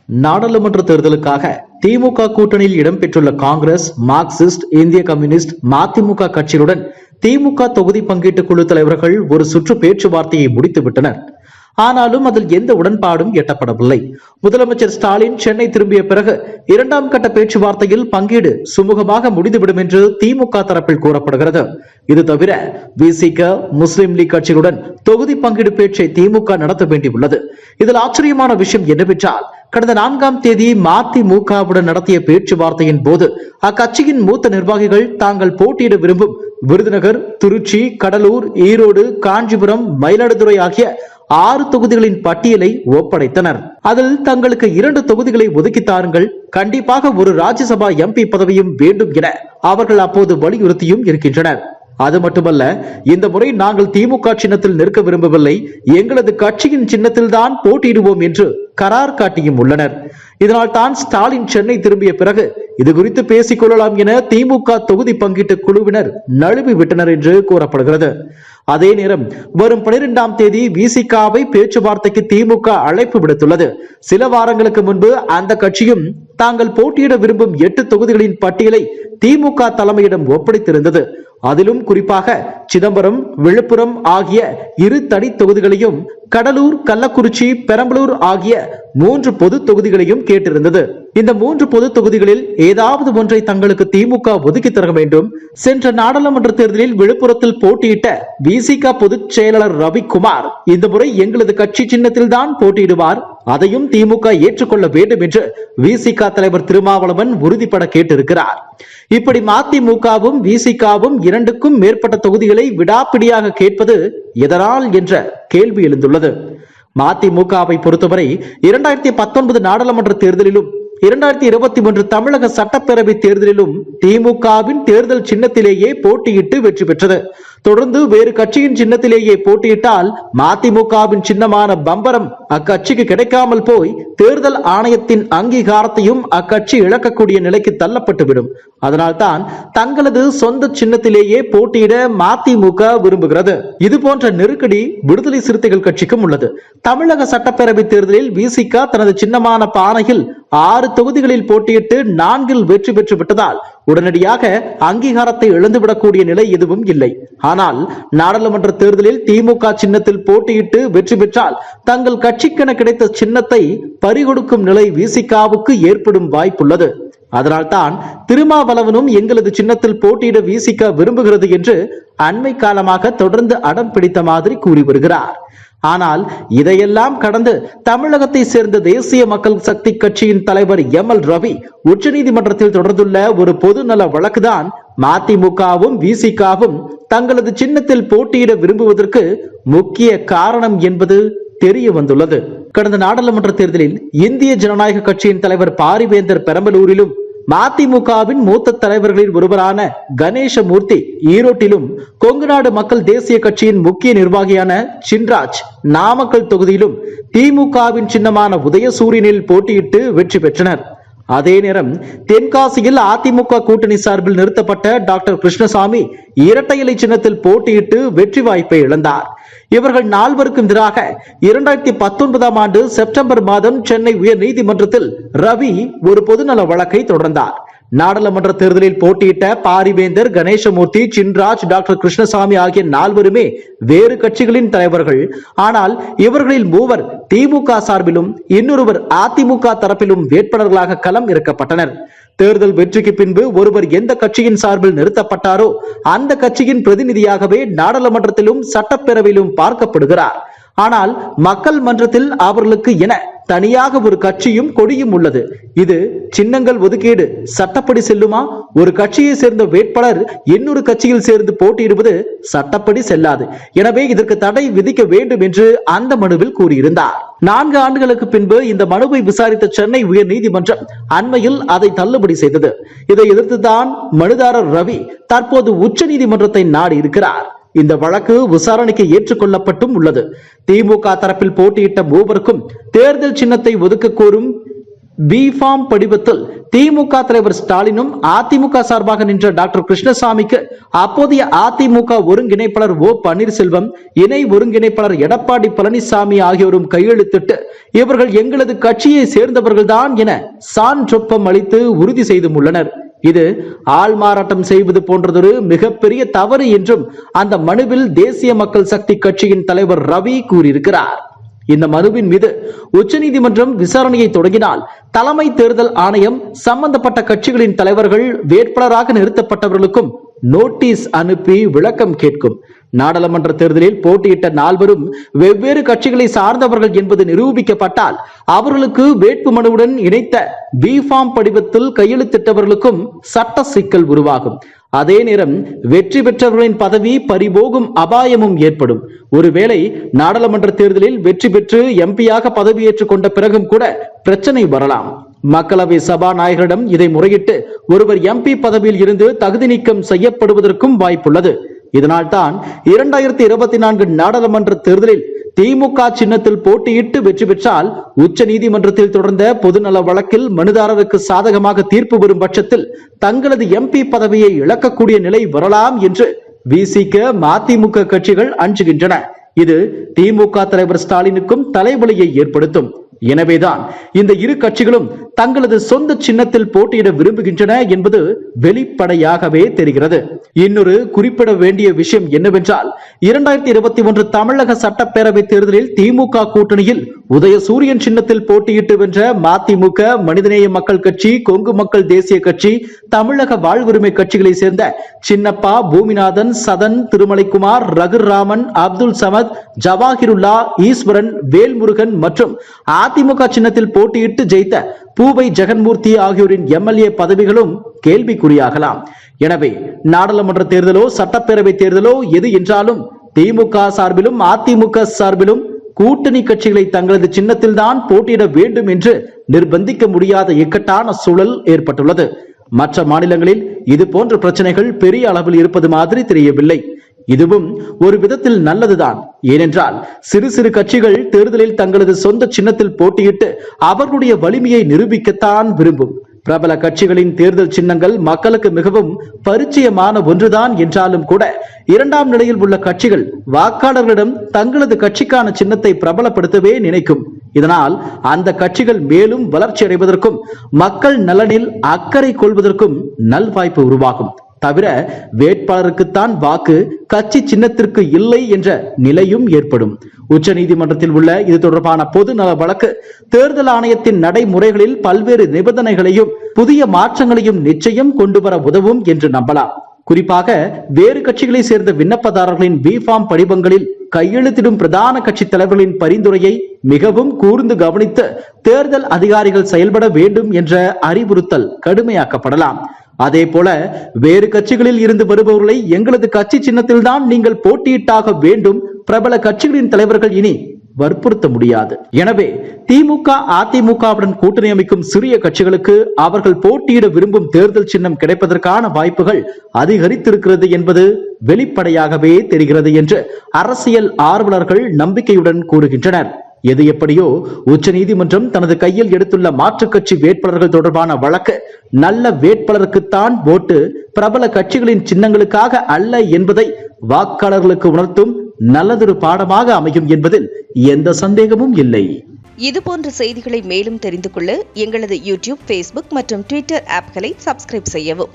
நாடாளுமன்ற தேர்தலுக்காக திமுக கூட்டணியில் இடம்பெற்றுள்ள காங்கிரஸ், மார்க்சிஸ்ட், இந்திய கம்யூனிஸ்ட், மதிமுக கட்சியுடன் திமுக தொகுதி பங்கீட்டு குழு தலைவர்கள் ஒரு சுற்று பேச்சுவார்த்தையை முடித்துவிட்டனர். ஆனாலும் அதில் எந்த உடன்பாடும் எட்டப்படவில்லை. முதலமைச்சர் ஸ்டாலின் சென்னை திரும்பிய பிறகு இரண்டாம் கட்ட பேச்சுவார்த்தையில் பங்கீடு சுமூகமாக முடிந்துவிடும் என்று திமுக தரப்பில் கூறப்படுகிறது. இது தவிர விசிக, முஸ்லிம் லீக் கட்சிகளுடன் தொகுதி பங்கீடு பேச்சை திமுக நடத்த வேண்டியுள்ளது. இதில் ஆச்சரியமான விஷயம் என்னவென்றால், கடந்த 4ஆம் தேதி மதிமுகவுடன் நடத்திய பேச்சுவார்த்தையின் போது அக்கட்சியின் மூத்த நிர்வாகிகள் தாங்கள் போட்டியிட விரும்பும் விருதுநகர், திருச்சி, கடலூர், ஈரோடு, காஞ்சிபுரம், மயிலாடுதுறை ஆகிய 6 தொகுதிகளின் பட்டியலை ஒப்படைத்தனர். அதில் தங்களுக்கு 2 தொகுதிகளை ஒதுக்கி தாருங்கள், கண்டிப்பாக ஒரு ராஜ்யசபா எம்பி பதவியும் வேண்டும் என அவர்கள் அப்போது வலியுறுத்தியும் இருக்கின்றனர். அது மட்டுமல்ல, இந்த முறை நாங்கள் திமுக சின்னத்தில் நிற்க விரும்பவில்லை, எங்களது கட்சியின் சின்னத்தில் தான் போட்டியிடுவோம் என்று கரார் காட்டியும் உள்ளனர். இதனால் தான் ஸ்டாலின் சென்னை திரும்பிய பிறகு இது குறித்து பேசிக் கொள்ளலாம் என திமுக தொகுதி பங்கீட்டு குழுவினர் நழுவி விட்டனர் என்று கூறப்படுகிறது. அதே நேரம் வரும் 12ஆம் தேதி விசிகாவை பேச்சுவார்த்தைக்கு திமுக அழைப்பு விடுத்துள்ளது. சில வாரங்களுக்கு முன்பு அந்த கட்சியும் தாங்கள் போட்டியிட விரும்பும் 8 தொகுதிகளின் பட்டியலை திமுக தலைமையிடம் ஒப்படைத்திருந்தது. அதிலும் குறிப்பாக சிதம்பரம், விழுப்புரம் ஆகிய 2 தனி தொகுதிகளையும், கடலூர், கள்ளக்குறிச்சி, பெரம்பலூர் ஆகிய 3 பொது தொகுதிகளையும் கேட்டிருந்தது. இந்த 3 பொது தொகுதிகளில் ஏதாவது ஒன்றை தங்களுக்கு திமுக ஒதுக்கி தர வேண்டும். சென்ற நாடாளுமன்ற தேர்தலில் விழுப்புரத்தில் போட்டியிட்ட விசிக பொதுச் செயலாளர் ரவிக்குமார் இந்த முறை எங்களது கட்சி சின்னத்தில் தான் போட்டியிடுவார், அதையும் திமுக ஏற்றுக்கொள்ள வேண்டும் என்று விசிக தலைவர் திருமாவளவன் உறுதிப்பட கேட்டிருக்கிறார். இப்படி மதிமுகவும் விசிகவும் 2க்கும் மேற்பட்ட தொகுதிகளை விடாப்பிடியாக கேட்பது எதனால் என்ற கேள்வி எழுந்துள்ளது. மதிமுகவை பொறுத்தவரை 2019 நாடாளுமன்ற தேர்தலிலும் 2021 தமிழக சட்டப்பேரவை தேர்தலிலும் திமுகவின் தேர்தல் சின்னத்திலேயே போட்டியிட்டு வெற்றி பெற்றது. தொடர்ந்து வேறு கட்சியின் சின்னத்திலேயே போட்டியிட்டால் மதிமுகவின் சின்னமான பம்பரம் அக்கட்சிக்கு கிடைக்காமல் போய் தேர்தல் ஆணையத்தின் அங்கீகாரத்தையும் அக்கட்சி இழக்கக்கூடிய நிலைக்கு தள்ளப்பட்டுவிடும். அதனால்தான் தங்களது சொந்த சின்னத்திலேயே போட்டியிட மதிமுக விரும்புகிறது. இது போன்ற நெருக்கடி விடுதலை சிறுத்தைகள் கட்சிக்கும் உள்ளது. தமிழக சட்டப்பேரவை தேர்தலில் விசிக தனது சின்னமான பானையில் 6 தொகுதிகளில் போட்டியிட்டு 4இல் வெற்றி பெற்று விட்டதால் உடனடியாக அங்கீகாரத்தை இழந்துவிடக்கூடிய நிலை எதுவும் இல்லை. ஆனால் நாடாளுமன்ற தேர்தலில் திமுக சின்னத்தில் போட்டியிட்டு வெற்றி பெற்றால் தங்கள் கட்சிக்கென கிடைத்த சின்னத்தை பறிகொடுக்கும் நிலை விசிகாவுக்கு ஏற்படும் வாய்ப்புள்ளது. அதனால்தான் திருமாவளவனும் எங்களது சின்னத்தில் போட்டியிட விசிக விரும்புகிறது என்று அண்மை காலமாக தொடர்ந்து அடம் பிடித்த மாதிரி கூறி வருகிறார். ஆனால் இதையெல்லாம் கடந்து தமிழகத்தை சேர்ந்த தேசிய மக்கள் சக்தி கட்சியின் தலைவர் ML ரவி உச்சநீதிமன்றத்தில் தொடர்ந்துள்ள ஒரு பொதுநல வழக்குதான் மதிமுகவும் விசிகவும் தங்களது சின்னத்தில் போட்டியிட விரும்புவதற்கு முக்கிய காரணம் என்பது தெரிய வந்துள்ளது. கடந்த நாடாளுமன்ற தேர்தலில் இந்திய ஜனநாயக கட்சியின் தலைவர் பாரிவேந்தர் பெரம்பலூரிலும், மதிமுகவின் மூத்த தலைவர்களில் ஒருவரான கணேசமூர்த்தி ஈரோட்டிலும், கொங்குநாடு மக்கள் தேசிய கட்சியின் முக்கிய நிர்வாகியான சின்ராஜ் நாமக்கல் தொகுதியிலும் திமுகவின் சின்னமான உதயசூரியனில் போட்டியிட்டு வெற்றி பெற்றனர். அதே நேரம் தென்காசியில் அதிமுக கூட்டணி சார்பில் நிறுத்தப்பட்ட டாக்டர் கிருஷ்ணசாமி இரட்டை இலை சின்னத்தில் போட்டியிட்டு வெற்றி வாய்ப்பை இழந்தார். இவர்கள் 4வருக்கும் எதிராக 2019ஆம் ஆண்டு செப்டம்பர் மாதம் சென்னை உயர் நீதிமன்றத்தில் ரவி ஒரு பொதுநல வழக்கை தொடர்ந்தார். நாடாளுமன்ற தேர்தலில் போட்டியிட்ட பாரிவேந்தர், கணேசமூர்த்தி, சின்ராஜ், டாக்டர் கிருஷ்ணசாமி ஆகிய 4வருமே வேறு கட்சிகளின் தலைவர்கள். ஆனால் இவர்களில் 3 திமுக சார்பிலும் இன்னொருவர் அதிமுக தரப்பிலும் வேட்பாளர்களாக களம் இறக்கப்பட்டனர். தேர்தல் வெற்றிக்கு பின்பு ஒருவர் எந்த கட்சியின் சார்பில் நிறுத்தப்பட்டாரோ அந்த கட்சியின் பிரதிநிதியாகவே நாடாளுமன்றத்திலும் சட்டப்பேரவையிலும் பார்க்கப்படுகிறார். ஆனால் மக்கள் மன்றத்தில் அவர்களுக்கு என தனியாக ஒரு கட்சியும் கொடியும் உள்ளது. இது சின்னங்கள் ஒதுக்கீடு சட்டப்படி செல்லுமா? ஒரு கட்சியை சேர்ந்த வேட்பாளர் இன்னொரு கட்சியில் சேர்ந்து போட்டியிடுவது சட்டப்படி செல்லாது. எனவே இதற்கு தடை விதிக்க வேண்டும் என்று அந்த மனுவில் கூறியிருந்தார். 4 ஆண்டுகளுக்கு பின்பு இந்த மனுவை விசாரித்த சென்னை உயர் நீதிமன்றம் அண்மையில் அதை தள்ளுபடி செய்தது. இதை எதிர்த்துதான் மனுதாரர் ரவி தற்போது உச்ச நீதிமன்றத்தை நாடி இருக்கிறார். இந்த வழக்கு விசாரணைக்கு ஏற்றுக்கொள்ளப்பட்டும் உள்ளது. திமுக தரப்பில் போட்டியிட்ட 3வருக்கும் தேர்தல் சின்னத்தை ஒதுக்க கோரும் B.Farm படிவத்தில் திமுக தலைவர் ஸ்டாலினும் அதிமுக சார்பாக நின்ற டாக்டர் கிருஷ்ணசாமிக்கு அப்போதைய அதிமுக ஒருங்கிணைப்பாளர் ஓ பன்னீர்செல்வம், இணை ஒருங்கிணைப்பாளர் எடப்பாடி பழனிசாமி ஆகியோரும் கையெழுத்திட்டு இவர்கள் எங்களது கட்சியை சேர்ந்தவர்கள்தான் என சான்றொப்பம் அளித்து உறுதி செய்தும் உள்ளனர். இது ஆள்மாறாட்டம் செய்வது போன்றதொரு மிகப்பெரிய தவறு என்றும் அந்த மனுவில் தேசிய மக்கள் சக்தி கட்சியின் தலைவர் ரவி கூறியிருக்கிறார். இந்த மனுவின் மீது உச்சநீதிமன்றம் விசாரணையை தொடங்கினால் தலைமை தேர்தல் ஆணையம் சம்பந்தப்பட்ட கட்சிகளின் தலைவர்கள் வேட்பாளராக நிறுத்தப்பட்டவர்களுக்கும் நோட்டீஸ் அனுப்பி விளக்கம் கேட்கும். நாடாளுமன்ற தேர்தலில் போட்டியிட்ட நால்வரும் வெவ்வேறு கட்சிகளை சார்ந்தவர்கள் என்பது நிரூபிக்கப்பட்டால் அவர்களுக்கு வேட்புமனுவுடன் இணைத்த B.Farm படிவத்தில் கையெழுத்திட்டவர்களுக்கும் சட்ட சிக்கல் உருவாகும். அதே நேரம் வெற்றி பெற்றவர்களின் பதவி பறிபோகும் அபாயமும் ஏற்படும். ஒருவேளை நாடாளுமன்ற தேர்தலில் வெற்றி பெற்று எம்பியாக பதவியேற்றுக் கொண்ட பிறகும் கூட பிரச்சனை வரலாம். மக்களவை சபாநாயகரிடம் இதை முறையிட்டு ஒருவர் MP பதவியில் இருந்து தகுதி நீக்கம் செய்யப்படுவதற்கும் வாய்ப்புள்ளது. இதனால்தான் 2024 நாடாளுமன்ற தேர்தலில் திமுக சின்னத்தில் போட்டியிட்டு வெற்றி பெற்றால் உச்ச நீதிமன்றத்தில் தொடர்ந்த பொதுநல வழக்கில் மனுதாரருக்கு சாதகமாக தீர்ப்பு வரும் பட்சத்தில் தங்களது MP பதவியை இழக்கக்கூடிய நிலை வரலாம் என்று விசிக மதிமுக கட்சிகள் அஞ்சுகின்றன. இது திமுக தலைவர் ஸ்டாலினுக்கும் தலைவலியை ஏற்படுத்தும். எனவேதான் இந்த இரு கட்சிகளும் தங்களது சொந்த சின்னத்தில் போட்டியிட விரும்புகின்றன என்பது வெளிப்படையாகவே தெரிகிறது. இன்னொரு குறிப்பிட வேண்டிய விஷயம் என்னவென்றால் 2021 தமிழக சட்டப்பேரவை தேர்தலில் திமுக கூட்டணியில் உதயசூரியன் சின்னத்தில் போட்டியிட்டு வென்ற மதிமுக, மனிதநேய மக்கள் கட்சி, கொங்கு மக்கள் தேசிய கட்சி, தமிழக வாழ்வுரிமை கட்சிகளை சேர்ந்த சின்னப்பா, பூமிநாதன், சதன், திருமலைக்குமார், ரகுராமன், அப்துல் சமத், ஜவாஹிருல்லா, ஈஸ்வரன், வேல்முருகன் மற்றும் அதிமுக சின்னத்தில் போட்டியிட்டு ஜெயித்த பூவை ஜெகன்மூர்த்தி ஆகியோரின் MLA பதவிகளும் கேள்விக்குறியாகலாம். எனவே நாடாளுமன்ற தேர்தலோ சட்டப்பேரவை தேர்தலோ எது என்றாலும் திமுக சார்பிலும் அதிமுக சார்பிலும் கூட்டணி கட்சிகளை தங்களது சின்னத்தில் தான் போட்டியிட வேண்டும் என்று நிர்பந்திக்க முடியாத இக்கட்டான சூழல் ஏற்பட்டுள்ளது. மற்ற மாநிலங்களில் இது போன்ற பிரச்சனைகள் பெரிய அளவில் இருப்பது மாதிரி தெரியவில்லை. இதுவும் ஒரு விதத்தில் நல்லதுதான். ஏனென்றால் சிறு சிறு கட்சிகள் தேர்தலில் தங்களது சொந்த சின்னத்தில் போட்டியிட்டு அவர்களுடைய வலிமையை நிரூபிக்கத்தான் விரும்பும். பிரபல கட்சிகளின் தேர்தல் சின்னங்கள் மக்களுக்கு மிகவும் பரிச்சயமான ஒன்றுதான் என்றாலும் கூட இரண்டாம் நிலையில் உள்ள கட்சிகள் வாக்காளர்களிடம் தங்களது கட்சிக்கான சின்னத்தை பிரபலப்படுத்தவே நினைக்கும். இதனால் அந்த கட்சிகள் மேலும் வளர்ச்சி அடைவதற்கும் மக்கள் நலனில் அக்கறை கொள்வதற்கும் நல்வாய்ப்பு உருவாகும். தவிர வேட்பாளருக்குத்தான் வாக்கு, கட்சி சின்னத்திற்கு இல்லை என்ற நிலையும் ஏற்படும். உச்ச நீதிமன்றத்தில் உள்ள இது தொடர்பான பொது நல வழக்கு தேர்தல் ஆணையத்தின் நடைமுறைகளில் பல்வேறு நிபந்தனைகளையும் புதிய மாற்றங்களையும் நிச்சயம் கொண்டு வர உதவும் என்று நம்பலாம். குறிப்பாக வேறு கட்சிகளை சேர்ந்த விண்ணப்பதாரர்களின் B.Farm படிவங்களில் கையெழுத்திடும் பிரதான கட்சி தலைவர்களின் பரிந்துரையை மிகவும் கூர்ந்து கவனித்து தேர்தல் அதிகாரிகள் செயல்பட வேண்டும் என்ற அறிவுறுத்தல் கடுமையாக்கப்படலாம். அதே போல வேறு கட்சிகளில் இருந்து வருபவர்களை எங்களது கட்சி சின்னத்தில் தான் நீங்கள் போட்டியிட்டாக வேண்டும் பிரபல கட்சிகளின் தலைவர்கள் இனி வற்புறுத்த முடியாது. எனவே திமுக அதிமுகவுடன் கூட்டணி அமைக்கும் சிறிய கட்சிகளுக்கு அவர்கள் போட்டியிட விரும்பும் தேர்தல் சின்னம் கிடைப்பதற்கான வாய்ப்புகள் அதிகரித்திருக்கிறது என்பது வெளிப்படையாகவே தெரிகிறது என்று அரசியல் ஆர்வலர்கள் நம்பிக்கையுடன் கூறுகின்றனர். எது எப்படியோ உச்ச நீதிமன்றம் தனது கையில் எடுத்துள்ள மாற்றுக் கட்சி வேட்பாளர்கள் தொடர்பான வழக்கு நல்ல வேட்பாளருக்குத்தான் ஓட்டு, பிரபல கட்சிகளின் சின்னங்களுக்காக அல்ல என்பதை வாக்காளர்களுக்கு உணர்த்தும் நல்லதொரு பாடமாக அமையும் என்பதில் எந்த சந்தேகமும் இல்லை. இதுபோன்ற செய்திகளை மேலும் தெரிந்து கொள்ள எங்களது YouTube, Facebook மற்றும் Twitter ஆப்களை சப்ஸ்கிரைப் செய்யவும்.